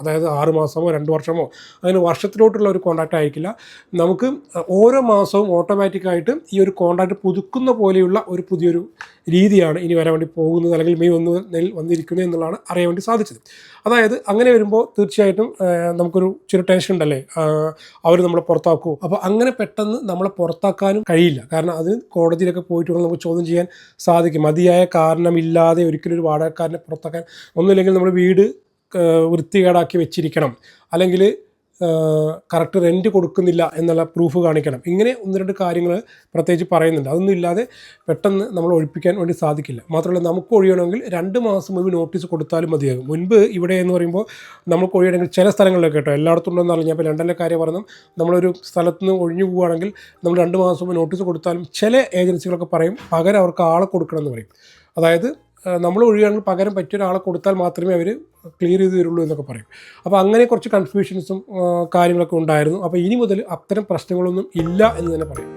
അതായത് 6 മാസമോ 2 വർഷമോ അങ്ങനെ വർഷത്തിലോട്ടുള്ള ഒരു കോൺട്രാക്റ്റ് ആയിരിക്കില്ല. നമുക്ക് ഓരോ മാസവും ഓട്ടോമാറ്റിക്കായിട്ട് ഈ ഒരു കോൺട്രാക്റ്റ് പുതുക്കുന്ന പോലെയുള്ള ഒരു പുതിയൊരു രീതിയാണ് ഇനി വരാൻ വേണ്ടി പോകുന്നത്, അല്ലെങ്കിൽ മെയ് 1 വന്നിരിക്കുന്നത് എന്നുള്ളതാണ് അറിയാൻ വേണ്ടി സാധിച്ചത്. അതായത് അങ്ങനെ വരുമ്പോൾ തീർച്ചയായിട്ടും നമുക്കൊരു ചെറിയ ടെൻഷൻ ഉണ്ടല്ലേ, അവർ നമ്മളെ പുറത്താക്കുമോ. അപ്പോൾ അങ്ങനെ പെട്ടെന്ന് നമ്മളെ പുറത്താക്കാനും കഴിയില്ല. കാരണം അത് കോടതിയിലൊക്കെ പോയിട്ട് നമുക്ക് ചോദ്യം ചെയ്യാൻ സാധിക്കും. മതിയായ കാരണമില്ലാതെ ഒരിക്കലും ഒരു വാടകക്കാരനെ പുറത്താക്കാൻ, ഒന്നുമില്ലെങ്കിൽ നമ്മൾ വീട് വൃത്തികേടാക്കി വെച്ചിരിക്കണം, അല്ലെങ്കിൽ കറക്റ്റ് റെൻറ്റ് കൊടുക്കുന്നില്ല എന്നുള്ള പ്രൂഫ് കാണിക്കണം. ഇങ്ങനെ 1-2 കാര്യങ്ങൾ പ്രത്യേകിച്ച് പറയുന്നുണ്ട്. അതൊന്നും ഇല്ലാതെ പെട്ടെന്ന് നമ്മൾ ഒഴിപ്പിക്കാൻ വേണ്ടി സാധിക്കില്ല. മാത്രമല്ല നമുക്ക് ഒഴിയണമെങ്കിൽ 2 മാസം മുമ്പ് നോട്ടീസ് കൊടുത്താലും മതിയാകും. മുൻപ് ഇവിടെ എന്ന് പറയുമ്പോൾ നമുക്ക് ഒഴിയണമെങ്കിൽ ചില സ്ഥലങ്ങളിലൊക്കെ കേട്ടോ, എല്ലായിടത്തും ഉണ്ടെന്ന് അറിഞ്ഞാൽ, ഇപ്പോൾ ലണ്ടനിലെ കാര്യം പറഞ്ഞു, നമ്മളൊരു സ്ഥലത്ത് നിന്ന് ഒഴിഞ്ഞു പോവുകയാണെങ്കിൽ നമ്മൾ 2 മാസം മുമ്പ് നോട്ടീസ് കൊടുത്താലും ചില ഏജൻസികളൊക്കെ പറയും പകരം അവർക്ക് ആളെ കൊടുക്കണം എന്ന് പറയും. അതായത് നമ്മൾ ഒഴിയുകയാണെങ്കിൽ പകരം പറ്റിയ ഒരാളെ കൊടുത്താൽ മാത്രമേ അവർ ക്ലിയർ ചെയ്ത് തരുള്ളൂ എന്നൊക്കെ പറയും. അപ്പോൾ അങ്ങനെ കുറച്ച് കൺഫ്യൂഷൻസും കാര്യങ്ങളൊക്കെ ഉണ്ടായിരുന്നു. അപ്പോൾ ഇനി മുതൽ അത്തരം പ്രശ്നങ്ങളൊന്നും ഇല്ല എന്ന് തന്നെ പറയും.